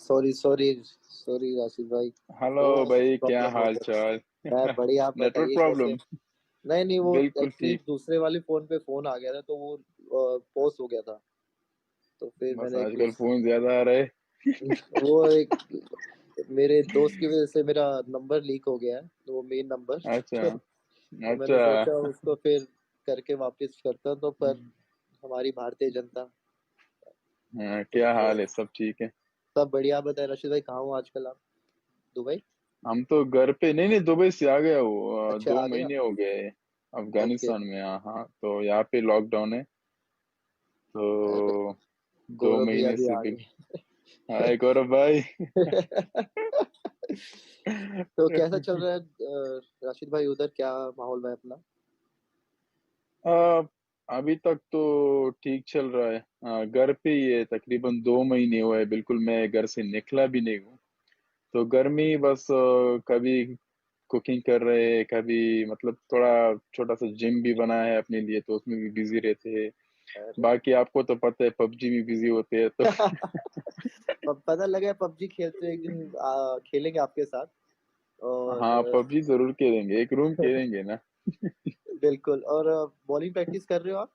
Sorry sorry sorry Rashid भाई। Hello वो भाई, क्या प्रॉब्लम हो हाल गया। चाल? मैं बढ़िया, आप नेटवर्क बताइए कैसे। प्रॉब्लम। नहीं नहीं, वो बिल्कुल एक्चुअली ठीक। दूसरे वाले फोन पे फोन आ गया था तो वो पॉज हो गया था। तो फिर बस मैंने एक आजकल फोन ज्यादा आ रहे। वो एक मेरे दोस्त की वजह से मेरा नंबर लीक हो गया है, तो वो मेन नंबर अच्छा। तो मैंने अच्छा। सोचा उसको फिर करके वापस करता, तो पर हमारी भारतीय जनता। हाँ, तो क्या फिर हाल है? सब ठीक है। सब बढ़िया। आप बताए राशिद भाई, कहाँ हो आजकल आप? दुबई? हम तो घर पे नहीं नहीं, दुबई से आ गया हूँ। अच्छा, दो आ गए आप? महीने हो गए ओके। अफगानिस्तान में। हाँ हाँ, तो यहाँ पे लॉकडाउन है। अरे, तो दो गौरव भैया महीने भी से आ भी। गए। हाय गौरव भाई। तो कैसा चल रहा है राशिद भाई, उधर क्या माहौल है अपना? आ, अभी तक तो ठीक चल रहा है। घर पे ही है, तकरीबन 2 महीने हुए हैं, बिल्कुल मैं घर से निकला भी नहीं हूँ। तो गर्मी बस कभी कुकिंग कर रहे हैं, कभी मतलब थोड़ा छोटा सा जिम भी बनाया है अपने लिए, तो उसमें भी बिजी रहते हैं। अरे बाकी आपको तो पता है, पबजी में बिजी होते हैं तो। पता लगा पबजी खेलते हैं, एक दिन खेलेंगे आपके साथ। हाँ, और पबजी जरूर खेलेंगे, एक रूम खेलेंगे ना। बिल्कुल। और बॉलिंग प्रैक्टिस कर रहे हो आप?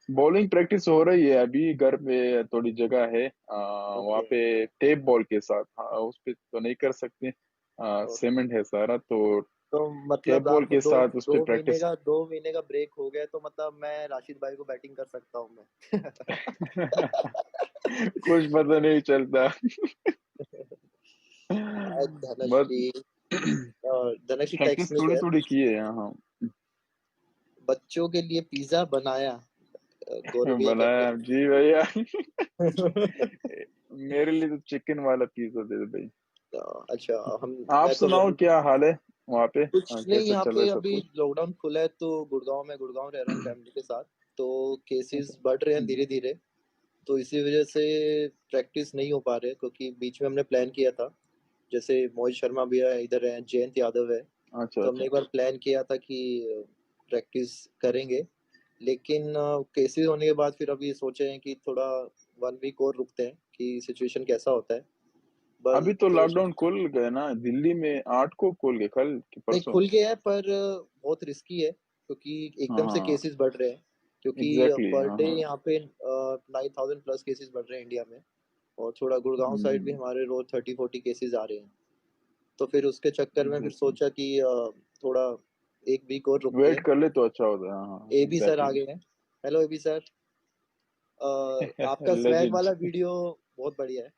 बॉलिंग प्रैक्टिस हो रही है अभी घर पे, थोड़ी जगह है वहाँ ओके। पे टेप बॉल के साथ। हाँ, उस पे तो नहीं कर सकते। ओके, सीमेंट है सारा, तो तो टेप मतलब बॉल आपको के दो साथ उस पे दो महीने प्रैक्टिस। का 2 महीने का ब्रेक हो गया, तो मतलब मैं राशिद भाई को बैटिंग कर सकता हूँ मैं। कुछ पता नहीं चलता। बस धनश्री, और धनश्री प्रैक्टिस टेक्स्ट में थोड़ी है, थोड़ी की है यहाँ। बच्चों के लिए पिज्जा बनाया। गौरव भैया कहते बनाया जी भैया। हैं। मेरे लिए तो चिकन वाला पिज्जा दे दो भाई। अच्छा, हम आप मैं तो सुनाओ, क्या हाल है वहाँ पे? कुछ नहीं, कैसा यहाँ चल रहा है पे सब अभी कुछ? लॉकडाउन खुला है तो गुड़गांव रह रहा हूँ फैमिली के साथ। तो केसेस बढ़ रहे हैं धीरे धीरे। तो इसी वजह से प्रैक्टिस नहीं हो पा रहे, क्योंकि बीच में हमने प्लान किया था। जैसे मोहित शर्मा भी है, इधर है जयंत यादव है। अच्छा तो हमने अच्छा। एक बार प्लान किया था कि प्रैक्टिस करेंगे। लेकिन केसेस होने के बाद फिर अभी सोचे हैं कि थोड़ा 1 वीक और रुकते हैं कि सिचुएशन कैसा होता है। अभी बल तो फिर लॉकडाउन खुल गए ना दिल्ली में, 8 को खुल गए, कल कि नहीं, परसों। खुल गया है पर बहुत रिस्की है, क्योंकि एकदम से हाँ, केसेस बढ़ रहे हैं। क्योंकि एग्जैक्टली, पर हाँ डे हाँ। यहाँ पे 9,000 प्लस केसेस बढ़ रहे हैं इंडिया में। और थोड़ा गुड़गांव साइड भी हम्म। हमारे रोज 30-40 केसेस आ रहे हैं। तो फिर उसके चक्कर में फिर एग्जैक्टली, सोचा कि थोड़ा 1 वीक और रुकते वेट हैं। कर ले तो अच्छा होता है, हाँ हाँ, ए बी सर आ एग्जैक्टली। गए हैं। Hello A B sir. आपका स्वैग लेजेंड। वाला वीडियो बहुत बढ़िया है।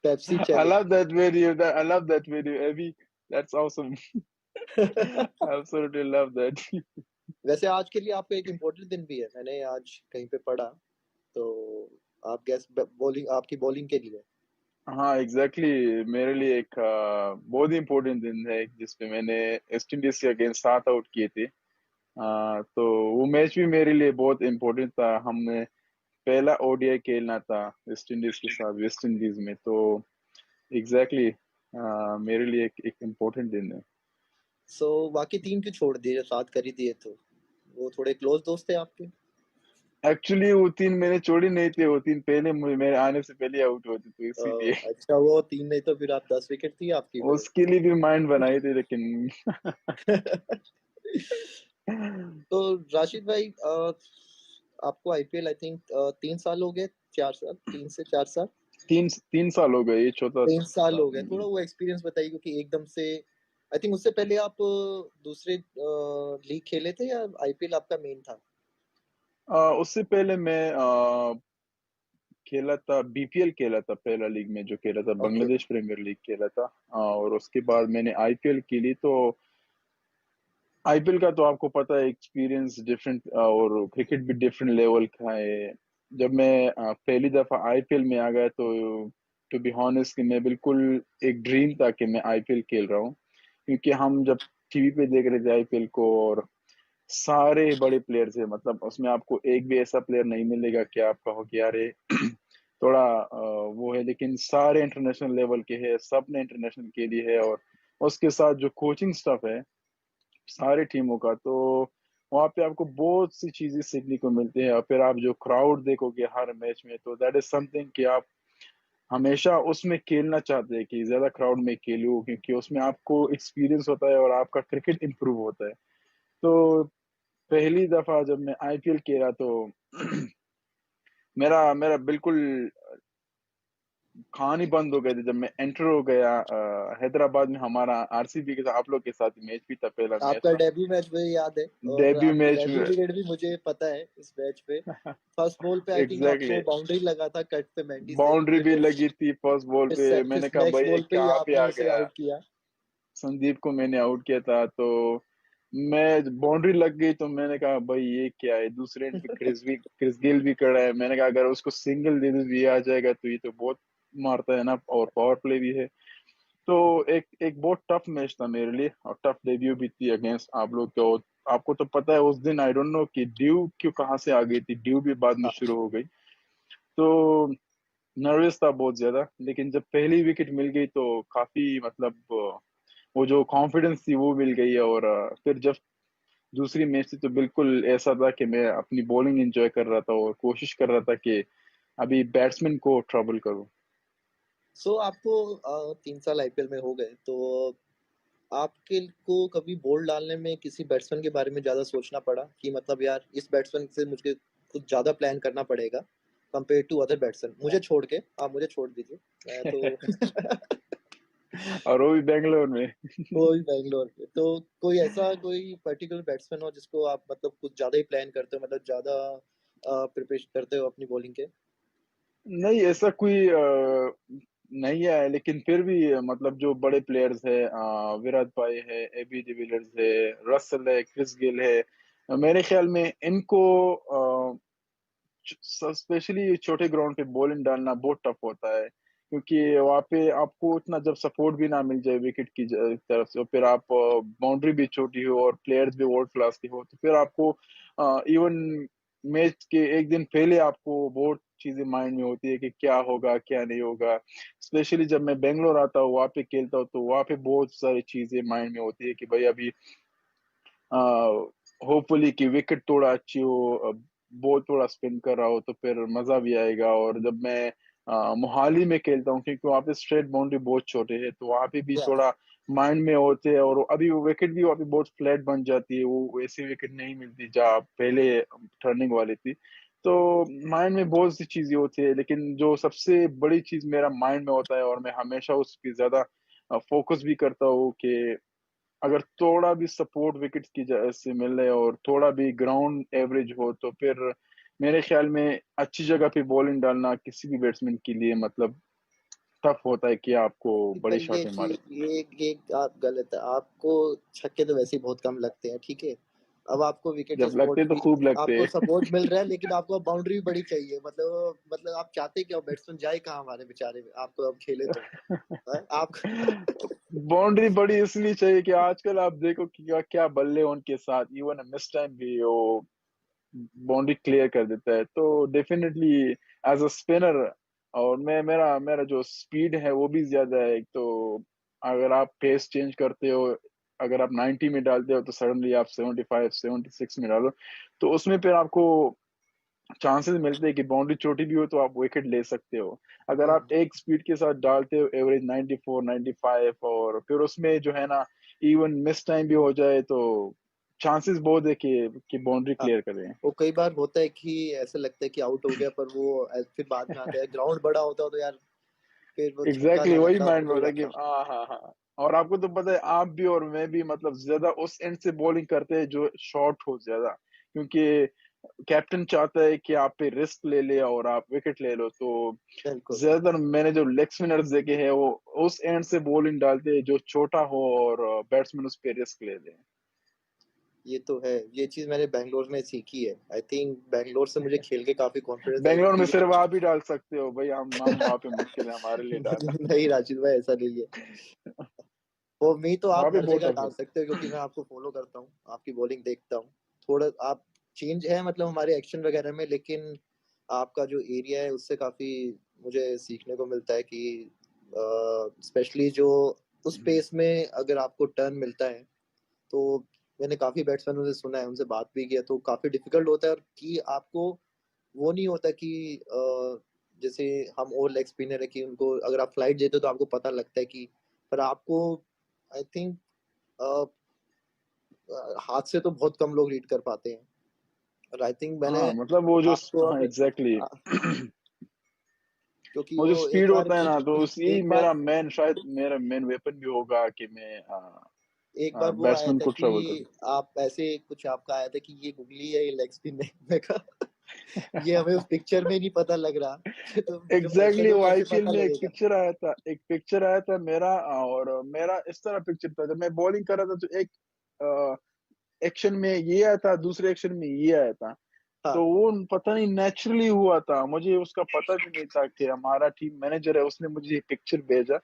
Pepsi I challenge. love that video. I love that video, Abby. That's awesome. Absolutely love that. वैसे आज के लिए आपका एक इम्पोर्टेंट दिन भी है, मैंने आज कहीं पे पढ़ा। तो आप गैस बॉलिंग, आपकी बॉलिंग के लिए। हाँ एग्जैक्टली, मेरे लिए एक बहुत ही इम्पोर्टेंट दिन है जिसपे मैंने वेस्ट इंडीज के अगेंस्ट 7 आउट किए थे। तो वो मैच भी मेरे लिए बहुत इम्पोर्टेंट था। हमने पहला ओडीआई खेलना था वेस्ट इंडीज के साथ, वेस्ट इंडीज में। तो एग्जैक्टली मेरे लिए एक इम्पोर्टेंट दिन है। सो बाकी तीन क्यों छोड़ दिए, जब साथ कर ही दिए तो? वो थोड़े क्लोज दोस्त थे आपके? एक्चुअली वो 3 मैंने छोड़ी नहीं थे, वो 3 पहले मेरे आने से पहले आउट होते, तो इसीलिए। अच्छा, वो तीन नहीं तो फिर आप 10 विकेट थी आपकी फिर। उसके लिए भी माइंड बनाए थे लेकिन। तो राशिद भाई, आपको आईपीएल आई थिंक 3 साल हो गए, 4 साल, 3 से 4 साल। 3 3 साल हो गए, ये चौथा 3 साल साल हो गए, है थोड़ा जी। वो एक्सपीरियंस बताइए, क्योंकि एकदम से आई थिंक उससे पहले आप दूसरे लीग खेले थे या आईपीएल आपका मेन था? उससे पहले मैं खेला था, बीपीएल खेला था, पहला लीग में जो खेला था ओके। बांग्लादेश प्रीमियर लीग खेला था। और उसके बाद मैंने आईपीएल खेली। तो आईपीएल का तो आपको पता है, एक्सपीरियंस डिफरेंट, और क्रिकेट भी डिफरेंट लेवल का है। जब मैं पहली दफा आईपीएल में आ गया तो टू बी हॉनेस्ट कि मैं बिल्कुल, एक ड्रीम था कि मैं आईपीएल खेल रहा हूँ। क्योंकि हम जब टीवी पे देख रहे थे आईपीएल को, और सारे बड़े प्लेयर्स है, मतलब उसमें आपको एक भी ऐसा प्लेयर नहीं मिलेगा कि आप कहो कि यार ये थोड़ा वो है, लेकिन सारे इंटरनेशनल लेवल के हैं, सब ने इंटरनेशनल के लिए है। और उसके साथ जो कोचिंग स्टाफ है सारे टीमों का, तो वहाँ पे आपको बहुत सी चीजें सीखने को मिलती है। और फिर आप जो क्राउड देखोगे हर मैच में, तो दैट इज समथिंग कि आप हमेशा उसमें खेलना चाहते हैं कि ज्यादा क्राउड में खेलूं, क्योंकि उसमें आपको एक्सपीरियंस होता है और आपका क्रिकेट इंप्रूव होता है। तो पहली दफा जब मैं आईपीएल खेला तो मेरा मेरा बिल्कुल खान ही बंद हो गए थे जब मैं एंटर हो गया हैदराबाद में। हमारा आरसीबी के साथ, आप लोग के साथ मैच भी था, पहला मैच आपका था, डेब्यू मैच मुझे याद है, और डेब्यू आपकी मैच डेब्यू में। विकेट भी मुझे पता है इस मैच पे। फर्स्ट बॉल पे आई थिंक एग्जैक्टली आपको exactly. बाउंड्री लगा था कट पे मेंडी से, बाउंड्री भी लगी थी फर्स्ट बॉल पे। फिर मैंने कहा नेक्स्ट भाई ये बॉल पे ही कहाँ पे आपने आ उसे गया। आउट किया। संदीप को मैंने आउट किया था, तो मैं बाउंड्री लग गई तो मैंने कहा भाई ये क्या है। दूसरे एंड पे क्रिस गेल भी खड़ा है। मैंने कहा अगर उसको सिंगल दे दे ये आ जाएगा, तो ये तो बहुत मारता है ना, और पावर प्ले भी है। तो एक एक बहुत टफ मैच था मेरे लिए, और टफ डेब्यू भी थी अगेंस्ट आप लोग को। आपको तो पता है उस दिन आई डोंट नो कि ड्यू क्यों कहाँ से आ गई थी, ड्यू भी बाद में हाँ। शुरू हो गई। तो नर्वस था बहुत ज्यादा, लेकिन जब पहली विकेट मिल गई तो काफी मतलब वो जो कॉन्फिडेंस थी वो मिल गई। और फिर जब दूसरी मैच थी तो बिल्कुल ऐसा था कि मैं अपनी बॉलिंग एंजॉय कर रहा था और कोशिश कर रहा था कि अभी बैट्समैन को ट्रबल करूं। सो आपको 3 साल आईपीएल में हो गए, तो आपके को कभी बॉल डालने में किसी बैट्समैन के बारे में ज्यादा सोचना पड़ा कि मतलब यार इस बैट्समैन से मुझे कुछ ज्यादा प्लान करना पड़ेगा कंपेयर टू अदर बैट्समैन, मुझे छोड़ के, आप मुझे छोड़ दीजिए, मैं तो और वो भी बेंगलोर में। वो भी बैंगलोर पे, तो कोई ऐसा कोई पर्टिकुलर बैट्समैन हो जिसको आप मतलब कुछ ज्यादा ही प्लान करते हो, मतलब ज्यादा प्रिपरेशन करते हो अपनी बॉलिंग के? नहीं ऐसा कोई नहीं है, लेकिन फिर भी मतलब जो बड़े प्लेयर्स है, विराट भाई है, एबी डिविलियर्स है, रसल है, क्रिस गेल है, मेरे ख्याल में इनको स्पेशली छोटे ग्राउंड पे बॉलिंग डालना बहुत टफ होता है, क्योंकि वहाँ पे आपको उतना जब सपोर्ट भी ना मिल जाए विकेट की तरफ से, और फिर आप बाउंड्री भी छोटी हो और प्लेयर्स भी वर्ल्ड क्लास के हो, तो फिर आपको इवन मैच के एक दिन पहले आपको बहुत चीजें माइंड में होती है कि क्या होगा क्या नहीं होगा। स्पेशली जब मैं बेंगलोर आता हूँ, वहाँ पे खेलता हूँ, तो वहाँ पे बहुत सारी चीजें माइंड में होती है कि भाई अभी होपफुली कि विकेट थोड़ा अच्छी हो, बॉल थोड़ा स्पिन कर रहा हो, तो फिर मजा भी आएगा। और जब मैं मोहाली में खेलता हूँ, क्योंकि वहाँ पे स्ट्रेट बाउंड्री बहुत छोटे है, तो वहाँ पे भी या थोड़ा माइंड में होते हैं। और अभी वो विकेट भी वहाँ पे बहुत फ्लैट बन जाती है, वो वैसी विकेट नहीं मिलती जहाँ पहले टर्निंग वाली थी। तो माइंड में बहुत सी चीजें होती है, लेकिन जो सबसे बड़ी चीज मेरा माइंड में होता है और मैं हमेशा उस पर ज्यादा फोकस भी करता हूँ कि अगर थोड़ा भी सपोर्ट विकेट की से मिले और थोड़ा भी ग्राउंड एवरेज हो, तो फिर मेरे ख्याल में अच्छी जगह पे बॉलिंग डालना किसी भी बैट्समैन के लिए मतलब टफ होता है कि आपको बड़ी पर ये शॉटें मारे। चीज, ये आप गलत है, आपको छक्के तो वैसे ही बहुत कम लगते हैं, ठीक है? अब आपको विकेट से जब लगते सपोर्ट तो भी, खूब लगते आपको हैं। सपोर्ट मिल रहा है, लेकिन आपको बाउंड्री भी बड़ी चाहिए, मतलब आप चाहते क्या हो, बैट्समैन जाए कहाँ हमारे बेचारे, आपको अब खेले तो आप बाउंड्री बड़ी इसलिए चाहिए कि आजकल आप देखो कि क्या क्या बल्ले उनके साथ, इवन मिस टाइम भी वो बाउंड्री क्लियर कर देता है। तो डेफिनेटली एज अ स्पिनर, और मैं मेरा मेरा जो स्पीड है वो भी ज्यादा है। तो अगर आप पेस चेंज करते हो, अगर आप 90 में डालते हो तो सडनली आप 75 76 में डालो, तो उसमें फिर आपको चांसेस मिलते हैं कि बाउंड्री छोटी भी हो तो आप विकेट ले सकते हो। अगर आप एक स्पीड के साथ डालते हो एवरेज 94 95, और फिर उसमें जो है ना इवन मिस टाइम भी हो जाए, तो चांसेस बहुत है कि बाउंड्री हाँ, क्लियर करें। वो कई बार होता है कि ऐसा लगता है कि आउट हो गया, पर वो फिर बाद में आता है, ग्राउंड बड़ा होता है तो यार फिर वो छक्का एग्जैक्टली वही लगाना माइंड में हो होता है कि जाता है। हाँ हाँ हाँ। और आपको तो पता है, आप भी और मैं भी मतलब ज्यादा उस एंड से बॉलिंग करते हैं जो शॉर्ट हो ज्यादा, क्योंकि कैप्टन चाहता है कि आप पे रिस्क ले ले और आप विकेट ले लो। तो बिल्कुल, ज्यादातर मैंने जो लेग स्पिनर्स देखे हैं वो उस एंड से बॉलिंग डालते हैं जो छोटा हो और बैट्समैन उस पे रिस्क ले ले। ये तो है, ये चीज मैंने बैंगलोर में सीखी है, आई थिंक बैंगलोर से मुझे खेल के काफी कॉन्फिडेंस आई, बेंगलोर में क्योंकि सिर्फ आप ही डाल सकते हो भाई, हम वहां पे मुश्किल है हमारे लिए डालना। नहीं राशिद भाई, ऐसा नहीं है, वो मी तो आप वहां पे हर बहुत जगह टफ डाल होता सकते हो, क्योंकि मैं आपको फॉलो करता हूँ, आपकी बॉलिंग देखता हूँ, थोड़ा आप चेंज है मतलब हमारे एक्शन वगैरह में, लेकिन आपका जो एरिया है उससे काफी मुझे सीखने को मिलता है कि स्पेशली जो उस है। पेस में अगर आपको टर्न मिलता है, तो मैंने काफी बैट्समैनों से सुना है, उनसे बात भी किया, तो काफी डिफिकल्ट होता है। और कि आपको वो नहीं होता कि जैसे हम और लेग स्पिनर है कि उनको अगर आप फ्लाइट देते हो तो आपको पता लगता है कि, पर आपको आई थिंक हाथ से तो बहुत कम लोग रीड कर पाते हैं। और आई थिंक मैंने हाँ मतलब वो जो, आपको हाँ एग्जैक्टली आ, क्योंकि वो जो वो एक स्पीड बार होता है की ना, तो यही एक बार मेरा मेन, शायद मेरा मेन वेपन भी होगा कि मैं एक बार वो आया बैट्समैन था को कि ट्रबल करूँ। आप ऐसे कुछ आपका आया था कि ये गुगली है, ये लेग स्पिन है। मैं कहा ये हमें उस पिक्चर में नहीं पता लग रहा, कि तो जो एग्जैक्टली बैट्समैन को वो कैसे आईपीएल पता में एक लगेगा। पिक्चर आया था, एक पिक्चर आया था मेरा, और मेरा इस तरह पिक्चर था, जब मैं बॉलिंग कर रहा था तो एक एक्शन में ये आया था, दूसरे एक्शन में ये आया था। तो हाँ, वो पता नहीं नेचुरली हुआ था, मुझे उसका पता भी नहीं था कि हमारा टीम मैनेजर है, उसने मुझे ये पिक्चर भेजा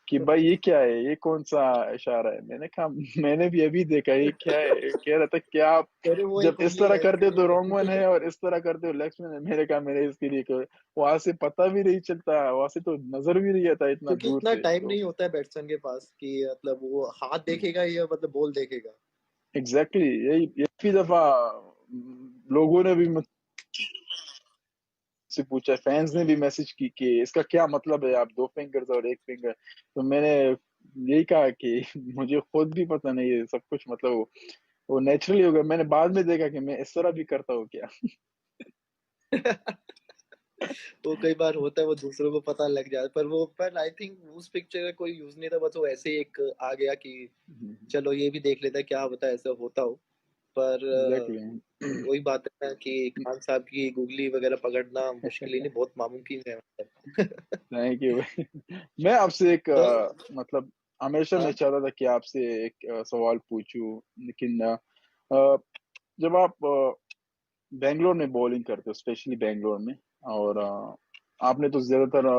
कि भाई ये क्या है, ये कौन सा इशारा है। मैंने कहा मैंने भी अभी देखा, ये क्या है। कह रहा था क्या आप अरे वो एक जब इस उंगली तरह है करते हो तो रॉन्ग वन इसलिए। है, और इस तरह करते हो लेग स्पिन है। मैंने कहा मैंने इसके लिए वहां से पता भी नहीं चलता, वहां से तो नजर भी नहीं आता इतना क्योंकि दूर इतना से टाइम तो। नहीं होता है बैट्समैन के पास कि मतलब वो हाथ देखेगा या मतलब बॉल देखेगा। एग्जैक्टली यही, एक ही दफा लोगों ने भी से पूछा, फैंस ने भी मैसेज की कि इसका क्या मतलब है, आप दो फिंगर्स और एक फिंगर। तो मैंने यही कहा कि मुझे खुद भी पता नहीं है सब कुछ, मतलब वो नेचुरली हो गया। मैंने बाद में देखा कि मैं इस तरह भी करता हूँ क्या। वो कई बार होता है, वो दूसरों को पता लग जाता है, पर वो पर आई थिंक उस पिक्चर का कोई यूज नहीं था, बस वो ऐसे ही एक आ गया कि चलो ये भी देख लेते हैं क्या होता है, ऐसा होता हो। पर एग्जैक्टली। वही बात है ना कि खान साहब की गूगली वगैरह पकड़ना मुश्किल ही नहीं, बहुत नामुमकिन है मतलब। थैंक यू भाई। मैं आपसे एक तो मतलब हमेशा मैं हाँ, चाहता था कि आपसे एक सवाल पूछूं, लेकिन अ, जब आप बेंगलोर में बॉलिंग करते हो, स्पेशली बेंगलोर में, और आपने तो ज्यादातर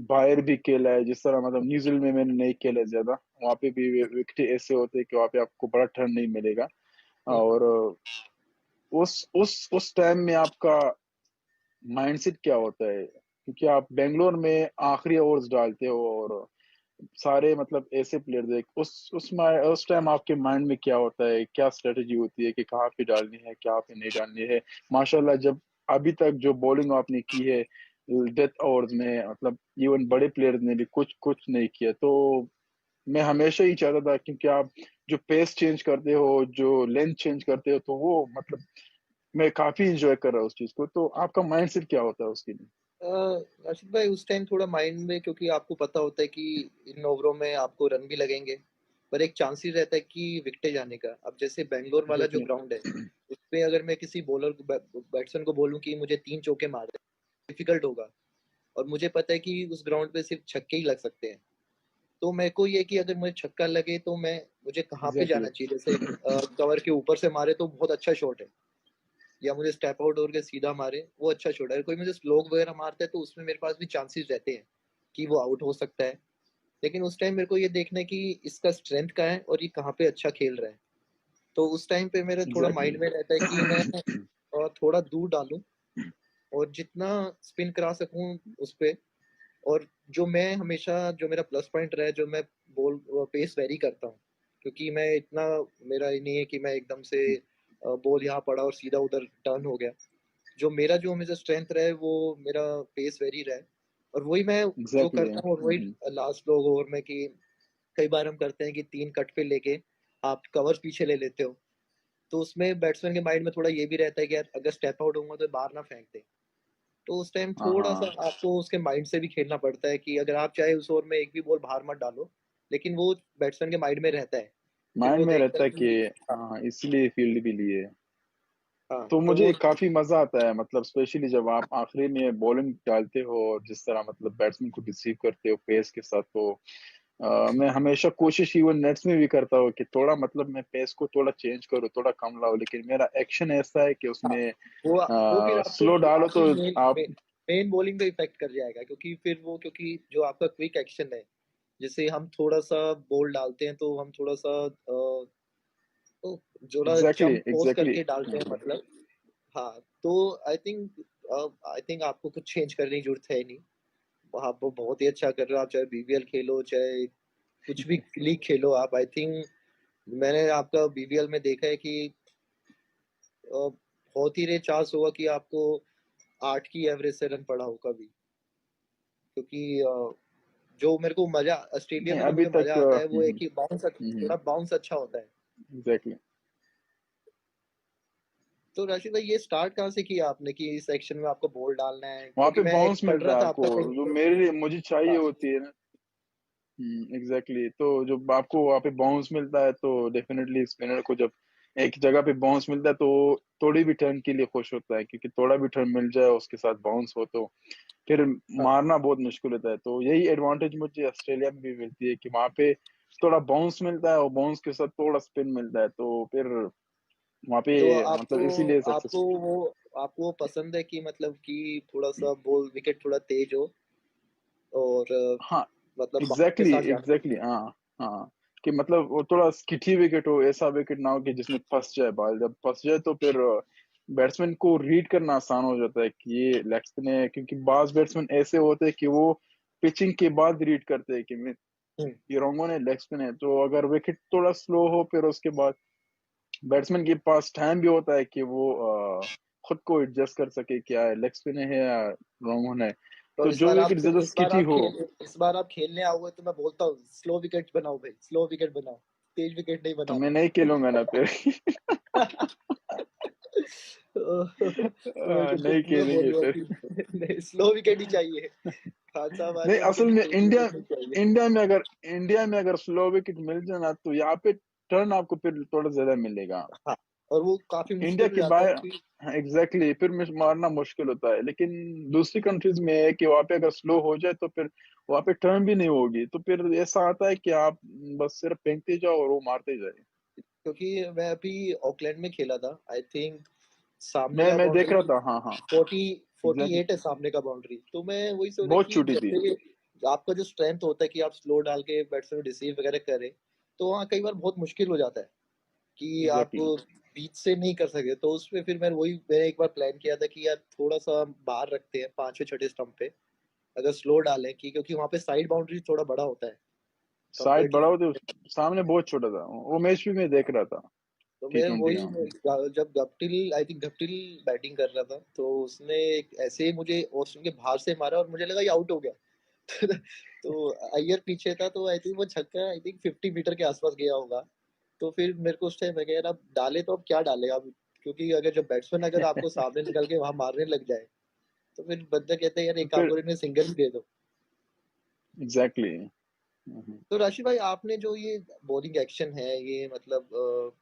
बाहर भी खेला है, जिस तरह मतलब न्यूजीलैंड में मैंने नहीं खेला ज्यादा, वहाँ पे भी विकेट ऐसे होते हैं कि वहाँ पे आपको बड़ा टर्न नहीं मिलेगा। और उस टाइम में आपका माइंडसेट क्या होता है, क्योंकि आप बेंगलोर में आखिरी ओवर्स डालते हो, और सारे मतलब ऐसे प्लेयर देख उस टाइम आपके माइंड में क्या होता है, क्या स्ट्रेटेजी होती है कि कहाँ पे डालनी है, कहाँ पे नहीं डालनी है। माशाल्लाह जब अभी तक जो बॉलिंग आपने की है डेथ ओवर्स में, मतलब इवन बड़े प्लेयर्स ने भी कुछ कुछ नहीं किया, तो मैं हमेशा ही चाहता था, क्योंकि आप जो पेस चेंज करते हो, जो लेंथ चेंज करते हो, तो वो मतलब मैं काफी इंजॉय कर रहा हूँ उस चीज को। तो आपका माइंडसेट क्या होता है उसके लिए? राशिद भाई उस टाइम थोड़ा माइंड में, क्योंकि आपको पता होता है कि इन ओवरों में आपको रन भी लगेंगे, पर एक चांसेस रहता है कि विकेट जाने का। अब जैसे बेंगलोर वाला जो एग्जैक्टली। ग्राउंड है, उसपे अगर मैं किसी बॉलर को बैट्समैन को बोलूं कि मुझे 3 चौके मार दे, डिफिकल्ट होगा। और मुझे पता है कि उस ग्राउंड पे सिर्फ छक्के ही लग सकते हैं। तो मेरे को ये कि अगर मुझे छक्का लगे तो मैं मुझे कहाँ पे एग्जैक्टली। जाना चाहिए। जैसे कवर के ऊपर से मारे तो बहुत अच्छा शॉट है, या मुझे स्टेप आउट होकर सीधा मारे वो अच्छा शॉट है। अगर कोई मुझे स्लोग वगैरह मारता है तो उसमें मेरे पास भी चांसेस रहते हैं कि वो आउट हो सकता है। लेकिन उस टाइम मेरे को ये देखना है कि इसका स्ट्रेंथ क्या है और ये कहाँ पे अच्छा खेल रहा है। तो उस टाइम पे मेरे थोड़ा एग्जैक्टली। माइंड में रहता है कि मैं थोड़ा दूर डालूं और जितना स्पिन करा सकूं उस पे। और जो मैं हमेशा, जो मेरा प्लस पॉइंट रहा है, जो मैं बॉल पेस वेरी करता हूँ, क्योंकि मैं इतना, मेरा ये नहीं है कि मैं एकदम से बॉल यहाँ पड़ा और सीधा उधर टर्न हो गया। जो मेरा जो हमेशा स्ट्रेंथ रहा है वो मेरा पेस वेरी रहा है। और वही मैं जो एग्जैक्टली। करता हूँ, और वही लास्ट लोग ओवर में कि कई बार हम करते हैं कि 3 कट पे लेके आप कवर पीछे ले लेते हो। तो उसमें बैट्समैन के माइंड में थोड़ा ये भी रहता है कि यार अगर स्टेप आउट होऊंगा तो बाहर ना फेंक दे। तो उस टाइम हाँ थोड़ा सा हाँ, आपको उसके माइंड से भी खेलना पड़ता है कि अगर आप चाहे उस ओवर में एक भी बॉल बाहर मत डालो, लेकिन वो बैट्समैन के माइंड में रहता है। फिर माइंड वो में देखता रहता है है कि कि हाँ इसलिए फील्ड भी लिए। हाँ, तो तो वो मुझे काफी मजा आता है, मतलब स्पेशली जब आप आखिरी में बॉलिंग डालते हो, और जिस तरह मतलब बैट्समैन को रिसीव करते हो पेस के साथ, तो मैं हमेशा कोशिश इवन नेट्स में भी करता हूँ कि थोड़ा मतलब मैं पेस को थोड़ा चेंज करूँ, थोड़ा कम लाऊं, लेकिन मेरा एक्शन ऐसा है कि हाँ, उसमें वो फिर आपको स्लो डालो आपकी तो मेन आप। मेन बॉलिंग पे इफेक्ट कर जाएगा, क्योंकि फिर वो, क्योंकि जो आपका क्विक एक्शन है, जैसे हम थोड़ा सा बॉल डालते हैं तो हम थोड़ा सा तो जोड़ा एग्जैक्टली जंप पोस्ट एग्जैक्टली। करके डालते हैं मतलब। हाँ, तो आई थिंक आपको कुछ चेंज करने की जरूरत है नहीं। आप वो बहुत ही अच्छा कर रहे हो, आप चाहे बीबीएल खेलो चाहे कुछ भी लीग खेलो, आप आई थिंक मैंने आपका बीबीएल में देखा है कि बहुत ही रेयर चांस होगा कि आपको 8 की एवरेज से रन पड़ा हो कभी, क्योंकि जो मेरे को मजा ऑस्ट्रेलिया नहीं में जो अभी मुझे तक। मजा आता है वो है कि बाउंस, हम्म। थोड़ा बाउंस अच्छा होता है। एग्जैक्टली। तो राशिद भाई, ये स्टार्ट कहाँ से किया आपने कि इस सेक्शन में आपको बॉल डालना है? वहां क्योंकि पे मैं एक बाउंस पढ़ मिलता रहा है था आपको, आपका जो कहीं। मेरे लिए मुझे चाहिए हाँ। होती है ना। एग्जैक्टली तो जब आपको वहाँ पे बाउंस मिलता है तो डेफिनेटली स्पिनर को जब एक जगह पे बाउंस मिलता है तो थोड़ी भी टर्न के लिए खुश होता है, क्योंकि थोड़ा भी टर्न मिल जाए उसके साथ बाउंस हो तो फिर हाँ। मारना बहुत मुश्किल होता है। तो यही एडवांटेज मुझे ऑस्ट्रेलिया में भी मिलती है कि वहाँ पे थोड़ा बाउंस मिलता है और बाउंस के साथ थोड़ा स्पिन मिलता है, तो फिर वहाँ पे तो मतलब आपको इसीलिए आपको सक्सेस। वो आपको वो पसंद है कि मतलब कि थोड़ा सा बॉल विकेट थोड़ा तेज हो और हाँ मतलब बाउंस के एग्जैक्टली साथ जाना एग्जैक्टली चाहिए। हाँ। हाँ कि मतलब वो थोड़ा स्किठी विकेट हो, ऐसा विकेट ना हो कि जिसमें फंस जाए बॉल। जब फंस जाए तो फिर बैट्समैन को रीड करना आसान हो जाता है कि ये लेग स्पिन है, क्योंकि बाज बैट्समैन ऐसे होते हैं कि वो पिचिंग के बाद रीड करते हैं कि हम्म। ये रोंगो ने लेग स्पिन है। तो अगर विकेट थोड़ा स्लो हो फिर उसके बाद बैट्समैन के पास टाइम भी होता है कि वो खुद को एडजस्ट कर सके क्या है लेग स्पिन है या रोंगो है। तो तो जो विकेट ज्यादा स्किटी हो। इस बार आप खेलने आओगे तो मैं बोलता हूँ स्लो विकेट बनाओ भाई, स्लो विकेट बनाओ, तेज विकेट नहीं तो मैं बनाना। नहीं खेलूंगा ना फिर। मेरे को नहीं मैं खेलेंगे बोलूंगा फिर। कि नहीं, स्लो विकेट ही चाहिए। खान साहब आ नहीं जाए उनके असल लिए में स्लो इंडिया विकेट नहीं चाहिए। इंडिया में अगर स्लो विकेट मिल जाए ना तो यहाँ पे टर्न आपको फिर थोड़ा ज्यादा मिलेगा। हाँ, और वो काफी इंडिया मुश्किल हो के जाता है बाहर कि एग्जैक्टली फिर मारना मुश्किल होता है, लेकिन दूसरी कंट्रीज में है कि वहाँ पे अगर स्लो हो जाए तो फिर वहाँ पे टर्न भी नहीं होगी, तो फिर ऐसा आता है कि आप बस सिर्फ फेंकते जाओ और वो मारते जाए। क्योंकि मैं अभी ऑकलैंड में खेला था, आई थिंक सामने का मैं देख रहा बाउंड्री था, हाँ हाँ। 40 एग्जैक्टली 48 है सामने का बाउंड्री। तो मैं वही सोचा बहुत कि छोटी थी। जैसे आपका जो स्ट्रेंथ होता है कि आप स्लो डाल के बैट्समैन रिसीव वगैरह करें, तो वहाँ कई बार बहुत मुश्किल हो जाता है कि आप एग्जैक्टली बीच से नहीं कर सके। तो उसमें फिर मैंने एक बार प्लान किया था कि यार थोड़ा सा बाहर रखते हैं पांचवें छठे स्टंप पे, अगर स्लो डालें कि क्योंकि वहाँ पे साइड बाउंड्री थोड़ा बड़ा होता है कंपेयर साइड टू। बड़ा होते सामने बहुत छोटा था, वो मैच भी मैं देख रहा था। तो टी मैं ट्वेंटी वही हाँ। जब Guptill, I think Guptill batting कर रहा था, तो उसने ऐसे ही मुझे ऑस्टिन के बाहर से मारा और मुझे लगा ये आउट हो गया। तो अय्यर पीछे था, तो आई थिंक वो छक्का आई थिंक 50 मीटर के आसपास गया होगा। तो फिर मेरे को उस टाइम मैं कह यार अब डाले तो अब क्या डाले अब, क्योंकि अगर जब बैट्समैन अगर आपको सामने निकल के वहां मारने लग जाए, तो फिर बंदा कहते हैं यार एक काम फिर करो इन्हें सिंगल ही दे दो। एग्जैक्टली। तो राशि भाई, आपने जो ये बॉलिंग एक्शन है ये मतलब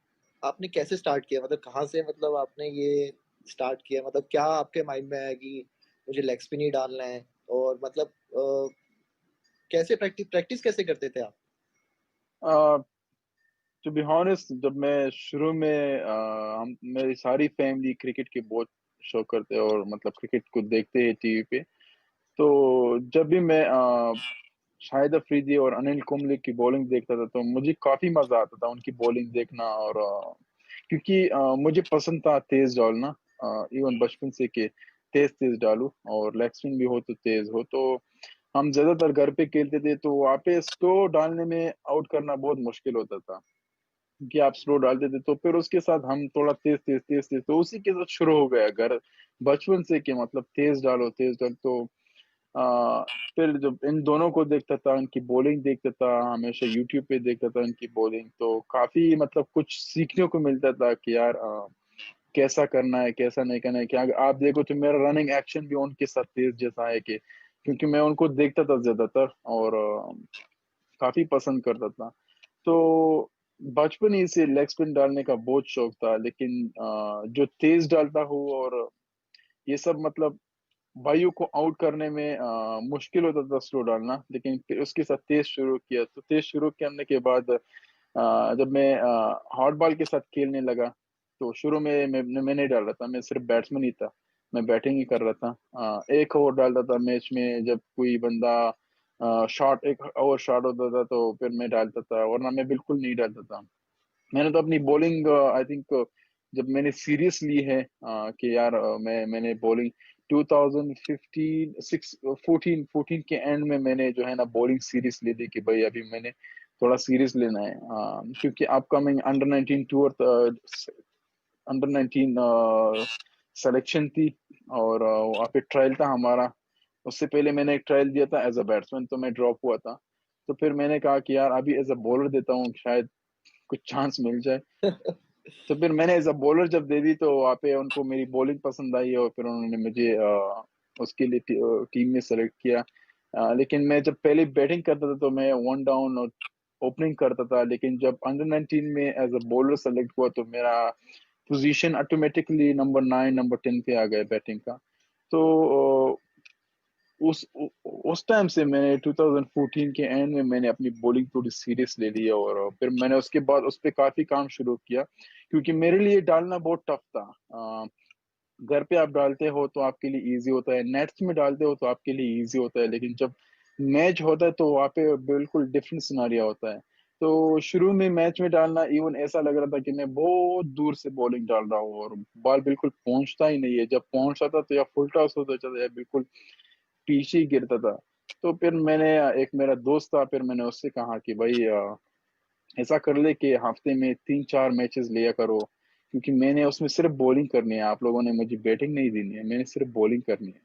आपने कैसे स्टार्ट किया, मतलब कहाँ से मतलब आपने ये स्टार्ट किया, मतलब क्या आपके माइंड में आया कि मुझे लेग स्पिन ही डालना है? और मतलब कैसे प्रैक्टिस प्रैक्टिस कैसे करते थे आप? टू बी ऑनेस्ट जब मैं शुरू में हम मेरी सारी फैमिली क्रिकेट के बहुत शौक करते हैं और मतलब क्रिकेट को देखते हैं टीवी पे। तो जब भी मैं शाहिद अफरीदी और अनिल कुंबले की बॉलिंग देखता था तो मुझे काफी मजा आता था उनकी बॉलिंग देखना। और क्योंकि मुझे पसंद था तेज डालना, इवन बचपन से कि तेज तेज डालूं और लेग स्पिन भी हो तो तेज हो। तो हम ज्यादातर घर पे खेलते थे तो वहाँ पे स्लो डालने में आउट करना बहुत मुश्किल होता था, कि आप स्लो डालते थे तो फिर उसके साथ हम थोड़ा तेज तेज तेज तेज तो उसी के साथ शुरू हो गया घर बचपन से कि मतलब तेज डालो तो आ, फिर जब इन दोनों को देखता था इनकी बॉलिंग देखता था, हमेशा यूट्यूब पे देखता था इनकी बॉलिंग, तो काफी मतलब कुछ सीखने को मिलता था कि यार कैसा करना है कैसा नहीं करना है। क्या आप देखो तो मेरा रनिंग एक्शन भी उनके साथ तेज जैसा है कि क्योंकि मैं उनको देखता था ज्यादातर और काफी पसंद करता था। तो बचपन ही से लेग स्पिन डालने का बहुत शौक था, लेकिन जो तेज डालता हूँ और ये सब मतलब वायु को आउट करने में मुश्किल होता था स्लो डालना, लेकिन फिर उसके साथ तेज शुरू किया तो तेज शुरू करने के बाद जब मैं हॉट बॉल के साथ खेलने लगा तो शुरू में मैं नहीं डाल रहा था, मैं सिर्फ बैट्समैन ही था, मैं बैटिंग ही कर रहा था। एक ओवर डालता था मैच में, जब कोई बंदा शॉट एक ओवर शॉट होता था तो फिर मैं डालता था, वरना मैं बिल्कुल नहीं डालता था। मैंने तो अपनी बॉलिंग आई थिंक जब मैंने सीरियस ली है कि यार मैंने बॉलिंग 2015 6 14 14 के एंड में मैंने जो है ना बॉलिंग सीरीज ले ली कि भाई अभी मैंने थोड़ा सीरियस लेना है, क्योंकि upcoming under 19 tour, under 19 selection थी, और वहाँ पे ट्रायल था हमारा। उससे पहले मैंने एक ट्रायल दिया था एज अ बैट्समैन, तो मैं ड्रॉप हुआ था। तो फिर मैंने कहा कि यार अभी एज अ बॉलर देता हूँ, शायद कुछ चांस मिल जाए। तो फिर मैंने एज अ बॉलर जब दे दी, तो वहाँ पे उनको मेरी बॉलिंग पसंद आई, और फिर उन्होंने मुझे उसके लिए टीम में सेलेक्ट किया। लेकिन मैं जब पहले बैटिंग करता था तो मैं वन डाउन और ओपनिंग करता था, लेकिन जब अंडर 19 में एज अ बॉलर सेलेक्ट हुआ तो मेरा पोजीशन ऑटोमेटिकली नंबर 9 नंबर 10 पे आ गया बैटिंग का। तो उस टाइम से मैंने 2014 के एंड में मैंने अपनी बॉलिंग थोड़ी सीरियस ले ली, और फिर मैंने उसके बाद उस पर काफी काम शुरू किया, क्योंकि मेरे लिए डालना बहुत टफ था। घर पे आप डालते हो तो आपके लिए इजी होता है, नेट्स में डालते हो तो आपके लिए इजी होता है, लेकिन जब मैच होता है तो वहाँ पे बिल्कुल डिफरेंट सिनारिया होता है। तो शुरू में मैच में डालना इवन ऐसा लग रहा था कि मैं बहुत दूर से बॉलिंग डाल रहा हूँ, और बॉल बिल्कुल पहुंचता ही नहीं है, जब पहुंचता था तो या फुल टॉस होता था या बिल्कुल पीछे ही गिरता था। तो फिर मैंने, एक मेरा दोस्त था, फिर मैंने उससे कहा कि भाई ऐसा कर ले कि हफ्ते में 3-4 मैचेस लिया करो, क्योंकि मैंने उसमें सिर्फ बॉलिंग करनी है, आप लोगों ने मुझे बैटिंग नहीं देनी है, मैंने सिर्फ बॉलिंग करनी है।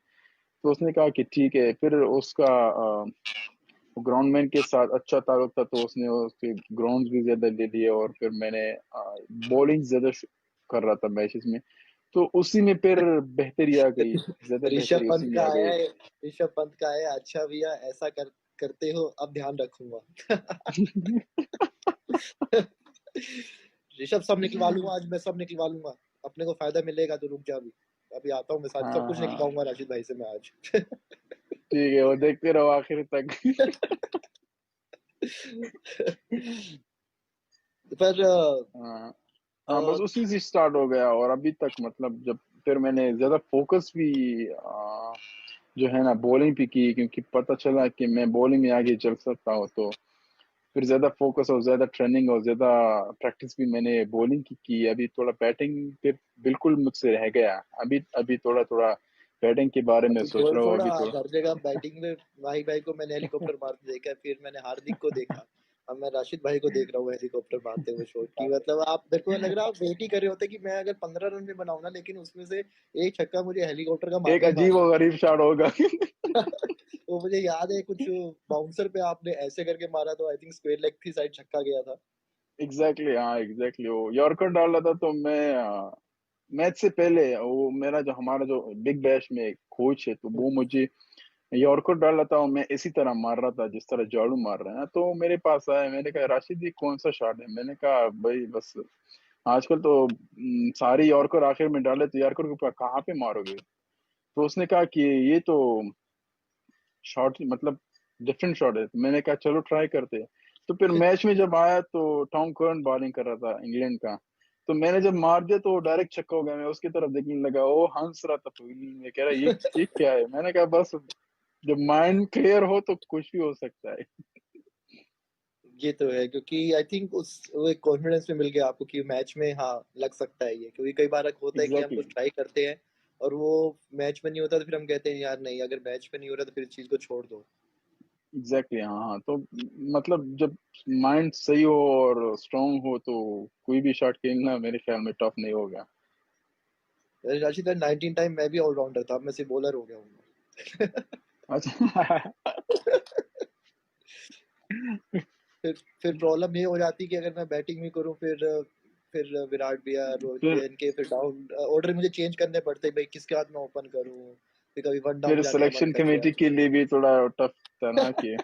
तो उसने कहा कि ठीक है। फिर उसका ग्राउंडमैन के साथ अच्छा ताल्लुक था, तो उसने उसके ग्राउंड भी ज्यादा ले लिए, और फिर मैंने बॉलिंग ज्यादा कर रहा था मैचेस में। तो उसी में फिर बेहतरी आ गई, ज्यादा ऋषभ बेहतरी पंत उसी में का आ आया गई। है। ऋषभ पंत का आया, अच्छा भैया ऐसा करते हो, अब ध्यान रखूंगा। ऋषभ सब निकलवा लूंगा आज, मैं सब निकलवा लूंगा। अपने को फायदा मिलेगा तो रुक जा अभी। अभी आता हूँ मैं, साथ सब हाँ कुछ हाँ, निकलवाऊंगा राशिद भाई से मैं आज। ठीक है, वो देखते रहो आखिर तक। पर हाँ हाँ, बस अ, उसी से स्टार्ट हो गया, और अभी तक मतलब जब फिर मैंने ज्यादा फोकस भी जो है ना बॉलिंग पे की, क्योंकि पता चला कि मैं बॉलिंग में आगे चल सकता हूँ, तो फिर ज्यादा फोकस और ज्यादा ट्रेनिंग और ज्यादा प्रैक्टिस भी मैंने बॉलिंग की। अभी थोड़ा बैटिंग पे बिल्कुल मुझसे रह गया, अभी अभी थोड़ा थोड़ा बैटिंग के बारे में अभी सोच थोड़ा रहा हूँ थोड़ा अभी थोड़ा। हर जगह बैटिंग में। भाई भाई को मैंने हेलीकॉप्टर मारते देखा है, फिर मैंने हार्दिक को देखा। अब मैं राशिद भाई को देख रहा हूँ हेलीकॉप्टर मारते हुए शॉट की। मतलब आप, मेरे को लग रहा है आप वेट ही कर रहे होते कि मैं अगर 15 रन भी बनाऊं ना, लेकिन उसमें से एक छक्का मुझे हेलीकॉप्टर का एक मारना ही अजीब मारना और गरीब शॉट होगा। है। वो मुझे याद है कुछ बाउंसर पे आपने ऐसे करके मारा, तो आई थिंक स्क्वायर लेग थी साइड, छक्का गया था। एग्जैक्टली, हाँ एग्जैक्टली, वो यॉर्कर डाल रहा था, तो मैं मैच से पहले वो मेरा जो हमारा जो बिग बैश में कोच है, तो वो मुझे यॉर्कर डाल रहा था, और मैं इसी तरह मार रहा था जिस तरह झाड़ू मार रहे हैं ना। तो मेरे पास आया, मैंने कहा राशिद ये कौन सा शॉट है? मैंने कहा भाई बस आजकल तो सारे यॉर्कर आखिर में डाले, तो यॉर्कर के ऊपर कहाँ पे मारोगे? तो उसने कहा कि ये तो शॉट मतलब डिफरेंट शॉट है। तो मैंने कहा चलो ट्राई करते हैं। तो फिर मैच में जब आया तो टॉम कर्न बॉलिंग कर रहा था इंग्लैंड का, तो मैंने जब मार दिया तो डायरेक्ट छक्का हो गया। मैं उसकी तरफ देखने लगा, वो हंस रहा था फील्डिंग में, कह रहा ये क्या है? मैंने कहा बस जब माइंड क्लियर हो तो कुछ भी हो सकता है। ये तो है, क्योंकि आई थिंक उस वो एक कॉन्फिडेंस में मिल गया आपको कि मैच में हाँ लग सकता है ये। क्योंकि कई बार होता है कि हम एग्जैक्टली, कुछ ट्राई करते हैं और वो मैच में नहीं होता, तो फिर हम कहते हैं यार नहीं, अगर मैच में नहीं हो रहा तो फिर इस चीज को छोड़ दो। एग्जैक्टली, हाँ हाँ। तो मतलब जब माइंड सही हो और स्ट्रांग हो तो कोई भी शॉट खेलना मेरे ख्याल में टफ नहीं होगा। राशिद 19 टाइम मैं भी ऑलराउंडर था, अब मैं सिर्फ बॉलर हो गया हूँ। अच्छा। फिर प्रॉब्लम ये हो जाती कि अगर मैं बैटिंग भी करूं, फिर विराट भैया, रोहित फिर भैया, इनके फिर डाउन ऑर्डर मुझे चेंज करने पड़ते हैं, भाई किसके हाथ में ओपन करूं। फिर कभी वन डाउन फिर जाने का मन सिलेक्शन कर गया। कमेटी के लिए भी थोड़ा टफ था ना कि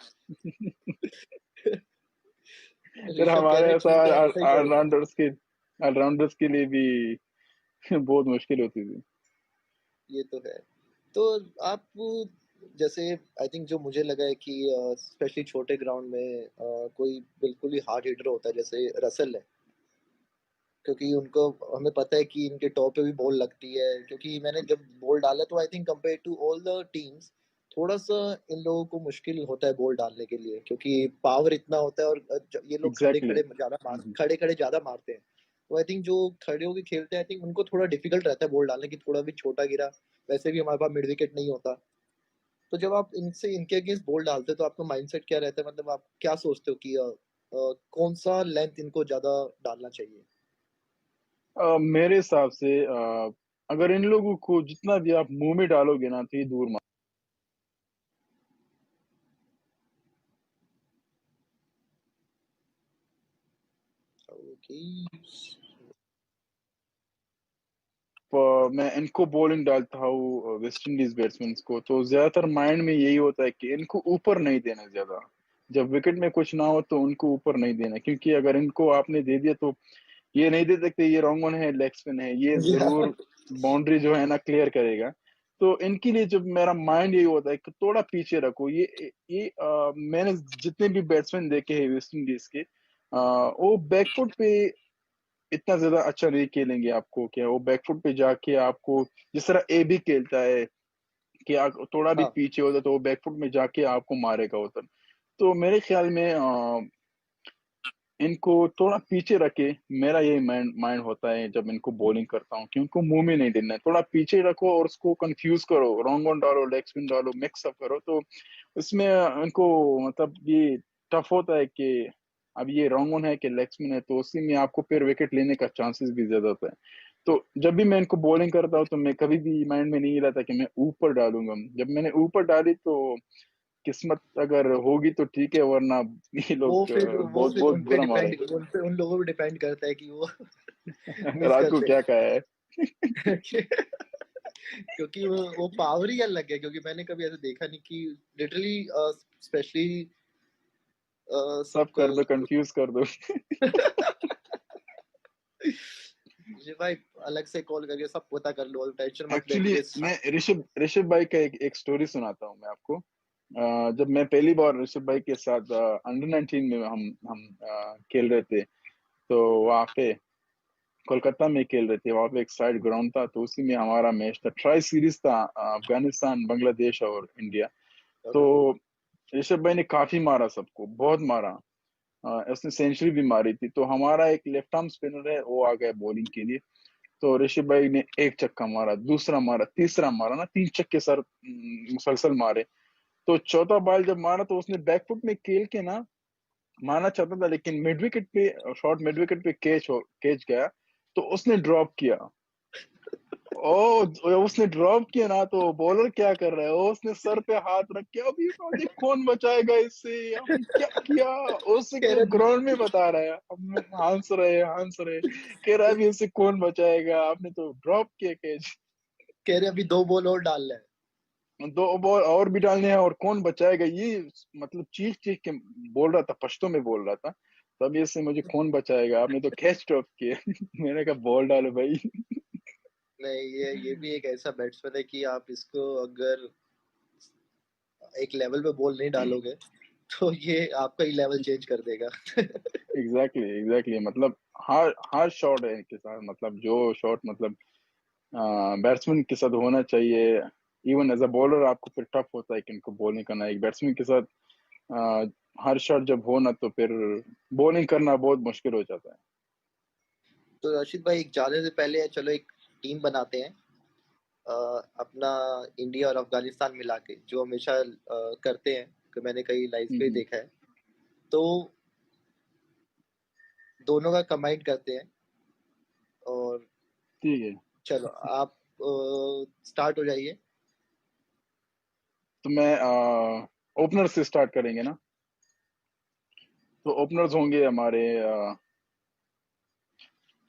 फिर ऋषभ कह हमारे रहे ऐसा ठीक है ऐसा ही करो। ऑलराउंडर्स के लिए भी बहुत मुश्किल होती थी। ये तो है। तो आप जैसे, आई थिंक जो मुझे लगा है कि स्पेशली छोटे ग्राउंड में कोई बिल्कुल ही हार्ड हिटर होता है जैसे रसल है। क्योंकि उनको, हमें पता है कि इनके टॉप पे भी बॉल लगती है। क्योंकि मैंने जब बॉल डाला तो I think compare to all the teams थोड़ा सा इन लोगों को मुश्किल होता है बॉल डालने के लिए, क्योंकि पावर इतना होता है। और ये लोग एग्जैक्टली, खड़े खड़े ज्यादा मारते हैं। तो आई थिंक जो खड़े होके खेलते हैं, आई थिंक उनको थोड़ा डिफिकल्ट रहता है बॉल डालने की। थोड़ा भी छोटा गिरा, वैसे भी हमारे पास मिड विकेट नहीं होता। तो जब आप इनके अगेंस्ट बॉल डालते हो तो आपका माइंडसेट क्या रहता है? मतलब आप क्या सोचते हो कि कौन सा लेंथ इनको ज्यादा डालना चाहिए? मेरे हिसाब से अगर इन लोगों को जितना भी आप मुंह में डालोगे ना तो ये दूर मार। ओके। मैं इनको बॉलिंग डालता हूँ वेस्ट इंडीज बैट्समैन को, तो ज्यादातर माइंड में यही होता है कि इनको ऊपर नहीं देना ज्यादा। जब विकेट में कुछ ना हो तो उनको ऊपर नहीं देना, क्योंकि अगर इनको आपने दे दिया तो ये नहीं दे सकते ये रॉन्ग ऑन है, लेग स्पिन है, ये जरूर बाउंड्री जो है ना क्लियर करेगा। तो इनके लिए जब मेरा माइंड यही होता है कि थोड़ा पीछे रखो ये मैंने जितने भी बैट्समैन देखे हैं वेस्ट इंडीज के, वो बैकफुट पे इतना ज्यादा अच्छा नहीं खेलेंगे आपको, क्या वो बैकफुट पे जाके आपको जिस तरह ए भी खेलता है कि आप थोड़ा भी हाँ। पीछे होता तो वो बैकफुट में जाके आपको मारेगा उधर। तो मेरे ख्याल में इनको थोड़ा पीछे रखे, मेरा ये माइंड होता है जब इनको बॉलिंग करता हूँ कि उनको मुंह में नहीं देना है, थोड़ा पीछे रखो और उसको कंफ्यूज करो, रॉन्ग ऑन डालो, लेग स्पिन डालो, मिक्स अप करो, तो उसमें इनको मतलब ये टफ होता है कि अब ये रॉन्ग ऑन है कि लेग स्पिन है, तो उसी में आपको फिर विकेट लेने का चांसेस भी ज्यादा होता है। तो जब भी मैं इनको बॉलिंग करता हूँ तो मैं कभी भी माइंड में नहीं रहता कि मैं ऊपर डालूंगा। जब मैंने ऊपर डाली तो किस्मत अगर होगी तो ठीक है, वरना ये लोग वो बहुत फिर बहुत उन पे बुरा मारे। डिपेंड, उन लोगों पे डिपेंड करता है कि वो मिस रात को करते क्या खाया है? हैं। क्योंकि वो पावर ही अलग है, क्योंकि मैंने कभी ऐसा देखा नहीं कि लिटरली स्पेशली सब कर दो, कंफ्यूज कर दो। जी भाई, अलग से कॉल करके सब पता कर लो, टेंशन मत ले एक्चुअली मुझे। मैं ऋषभ ऋषभ भाई का एक स्टोरी सुनाता हूँ मैं आपको। जब मैं पहली बार ऋषभ भाई के साथ अंडर 19 में हम खेल रहे थे, तो वहाँ पे कोलकाता में खेल रहे थे, वहाँ पे एक साइड ग्राउंड था, तो उसी में हमारा मैच था, ट्राई सीरीज था, अफगानिस्तान, बांग्लादेश और इंडिया। तो ओके। ऋषभ भाई ने काफी मारा, सबको बहुत मारा। उसने सेंचुरी भी मारी थी, तो हमारा एक लेफ्ट आर्म स्पिनर है, वो आ गया बॉलिंग के लिए। तो ऋषभ भाई ने एक छक्का मारा, दूसरा मारा, तीसरा मारा ना, 3 छक्के सर मुसलसल मारे। तो चौथा बॉल जब मारा तो उसने बैकफुट में खेल के ना मारना चाहता था, लेकिन मिड विकेट पे शॉर्ट, मिड विकेट पे कैच गया, तो उसने ड्रॉप किया। ओ, उसने ड्रॉप किया ना, तो बॉलर क्या कर रहा है, वो उसने सर पे हाथ रख के अभी मुझे कौन बचाएगा इससे, हमने क्या किया, उससे कह रहे ग्राउंड में बता रहा है, हम हंस रहे कह रहा है अभी इससे कौन बचाएगा, आपने तो ड्रॉप किया कैच। कह रहे अभी 2 बॉल और डालना है। दो बॉल और भी डालने हैं और कौन बचाएगा ये, मतलब चीख चीख के बोल रहा था, पश्तो में बोल रहा था, तब ये से मुझे कौन बचाएगा, आपने तो कैच ड्रॉप किया। मैंने कहा बॉल डालो भाई। नहीं, ये भी एक ऐसा बैट्समैन है कि आप इसको अगर एक लेवल पे बॉल नहीं डालोगे तो ये आपका ही लेवल चेंज कर देगा। एग्जैक्टली मतलब हर हर शॉट है इनके साथ, मतलब जो शॉट मतलब बैट्समैन के साथ होना चाहिए। इवन एज अ बॉलर आपको फिर टफ होता है कि इनको बॉलिंग करना, एक बैट्समैन के साथ अ, हर शॉट जब हो ना तो फिर बॉलिंग करना बहुत मुश्किल हो जाता है। तो रशीद भाई, जाने से पहले चलो एक टीम बनाते हैं, अपना इंडिया और अफगानिस्तान मिला के, जो हमेशा करते हैं, कि मैंने कहीं लाइव पे हम्म। देखा है। तो दोनों का कंबाइन करते हैं, और ठीक है, चलो आप स्टार्ट हो जाइए। तो मैं ओपनर से स्टार्ट करेंगे ना। तो ओपनर्स होंगे हमारे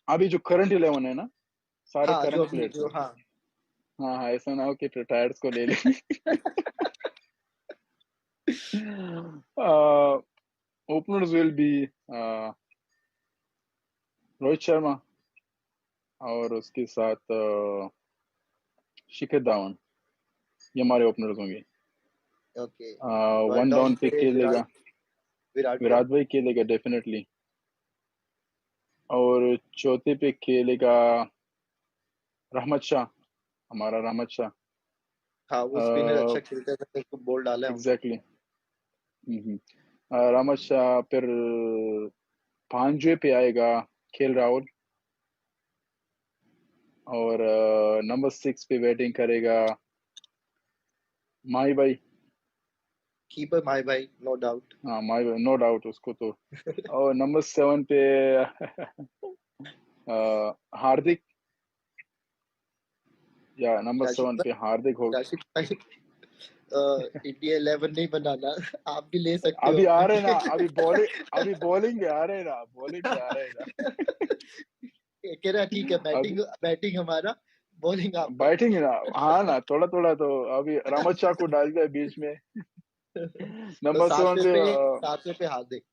अभी जो करंट 11 है ना, सारे हाँ, जो करंट अभी प्लेयर्स जो, हैं। हाँ। हाँ हाँ, ऐसा ना हो कि रिटायर्स को ले लें। Openers will be Rohit Sharma, और उसके साथ शिखर धवन, ये हमारे ओपनर्स होंगे। Okay. One one down down पे पे खेलेगा विराट कोहली। विराट भाई, खेलेगा डेफिनेटली। और चौथे पे खेलेगा रहमत शाह, हमारा रहमत शाह। हाँ, वो स्पिनर अच्छा खेलता है, मैंने उसको बॉल डाला है उनको। एग्जैक्टली। रहमत शाह, फिर पांचवे पे आएगा राहुल। और नंबर 6 पे बैटिंग करेगा माही भाई। कीपर माय भाई, नो डाउट। हाँ माय नो डाउट उसको तो। और नंबर 7 पे हार्दिक, या नंबर राशिद 7 पे भाई, हार्दिक हो। राशिद भाई, इंडिया 11 नहीं बनाना, आप भी ले सकते हो अभी आ अपने रहे ना, लिए। अभी बॉलिंग आ रहे ना, बॉलिंग आ रहे ना। कह रहा ठीक है, अभी बैटिंग बैटिंग हमारा, बॉलिंग आपका। बैटिंग ना, हाँ ना, थोड़ा थोड़ा तो अभी रामत शाह को डाल दिया बीच में। तो नंबर 7 पे सातवें पे हार्दिक।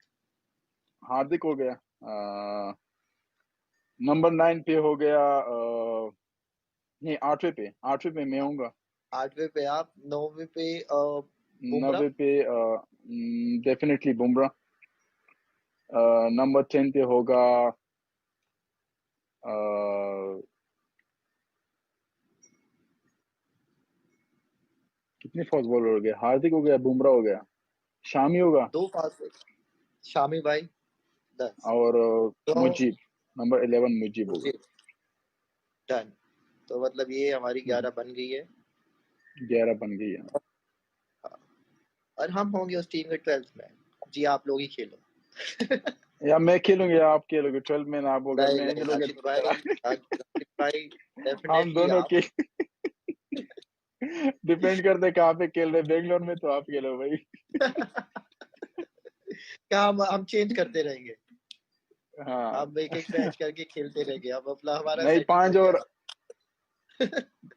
हार्दिक हो गया। नंबर 9 पे हो गया नहीं, 8वें पे मैं होऊंगा। आठवें पे आप, नौवें पे बुमराह। 9वें पे डेफिनेटली बुमराह। नंबर 10 पे होगा अ, कितने फास्ट बॉलर हो गए? हार्दिक हो गया, बुमराह हो गया, शामी होगा, दो पास, शामी भाई 10। और तो मुजीब, नंबर 11 मुजीब होगा। मुझे डन। तो मतलब ये हमारी 11 बन गई है। 11 बन गई है। हाँ, और हम होंगे उस टीम के 12th में। जी आप लोग ही खेलो। या मैं खेलूंगा या आप खेलोगे? 12 में आप अगर नहीं मैं नहीं, खेलोगे राशिद तो भाई, फिर राशिद भाई, हम डेफिनेटली दोनों आप। के डिपेंड करते हैं कहाँ पे खेल रहे। बेंगलोर में तो आप खेलो भाई। क्या हम चेंज करते रहेंगे। हाँ। हम एक एक मैच करके खेलते रहेंगे, अब अपना हमारा नहीं, सेटिंग हो गया।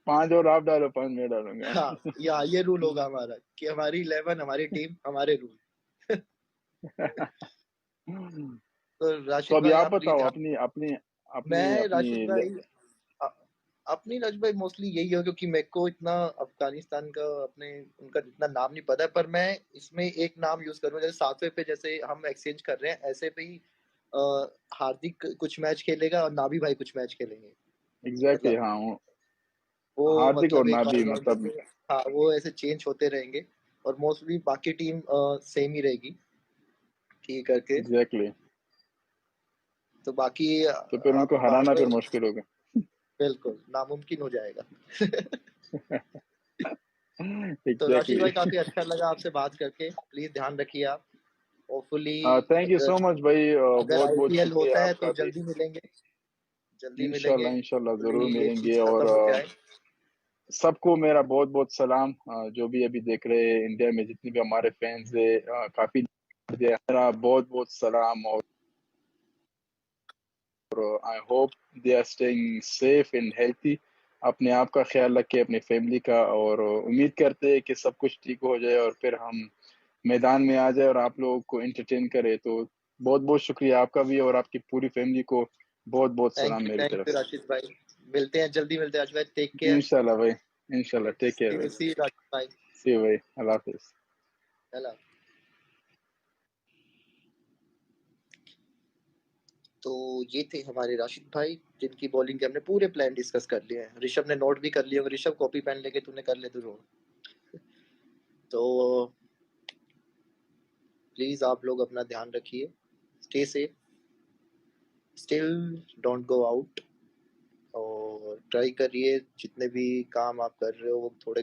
5 और आप डालो, 5 मैं डालूंगा। हाँ, या ये रूल होगा हमारा कि हमारी 11, हमारी टीम, हमारे रूल। तो तो राशिद अभी भाई आप आप प्लीज बताओ ध्यान। अपनी अपनी अपनी मैं अपनी राशिद भाई, अ- अपनी राशिद भाई मोस्टली यही है, क्योंकि मेरे को इतना अफगानिस्तान का अपने उनका जितना नाम नहीं पता है, पर मैं इसमें एक नाम यूज करूंगा, जैसे सातवें पे जैसे हम एक्सचेंज कर रहे हैं, ऐसे पे ही अ, हार्दिक कुछ मैच खेलेगा और नाभी भाई कुछ मैच खेलेंगे। एग्जैक्टली, मतलब हाँ वो हार्दिक और मतलब एक नाबी ऑलराउंडर मतलब। से, हाँ वो ऐसे चेंज होते रहेंगे। और मोस्टली बाकी टीम सेम ही रहेगी, ठीक करके। एग्जैक्टली, तो बाकी तो फिर आप उनको बाद हराना में फिर मुश्किल होगा। बिल्कुल नामुमकिन हो जाएगा। तो राशिद एग्जैक्टली। भाई काफी अच्छा लगा आपसे बात करके, प्लीज ध्यान रखिए आप। होपफुली थैंक यू अगर सो मच भाई, अगर बहुत बहुत आईपीएल शुक्रिया होता है तो आपका भी। जल्दी मिलेंगे, जल्दी मिलेंगे। इंशाल्लाह इंशाल्लाह होपफुली जरूर ये मिलेंगे। चीज और खत्म हो जाए। सबको मेरा बहुत बहुत सलाम, जो भी अभी देख रहे हैं इंडिया में जितने भी हमारे फैंस है, काफी मेरा बहुत बहुत सलाम। और I hope they are staying safe and healthy. अपने आप का ख्याल रखें, अपनी फैमिली का, और उम्मीद करते हैं कि सब कुछ ठीक हो जाए और फिर हम मैदान में आ जाए और आप लोगों को एंटरटेन करें। तो बहुत बहुत शुक्रिया आपका भी, और आपकी पूरी फैमिली को बहुत बहुत सलाम मेरी थैंक तरफ यू से। राशिद भाई। मिलते हैं, जल्दी मिलते हैं राशिद भाई, टेक केयर। इंशाल्लाह भाई, इंशाल्लाह, टेक केयर भाई। सी राशिद भाई। सी यू भाई, अल्लाह हाफिज। हेलो। तो ये थे हमारे राशिद भाई, जिनकी बॉलिंग के हमने पूरे प्लान डिस्कस कर लिए हैं। ऋषभ ने नोट भी कर लिए होंगे, ऋषभ कॉपी पेन लेके तूने कर ले, तू नोट। तो प्लीज आप लोग अपना ध्यान रखिए, stay safe, still don't go out, और ट्राई करिए जितने भी काम आप कर रहे हो वो थोड़े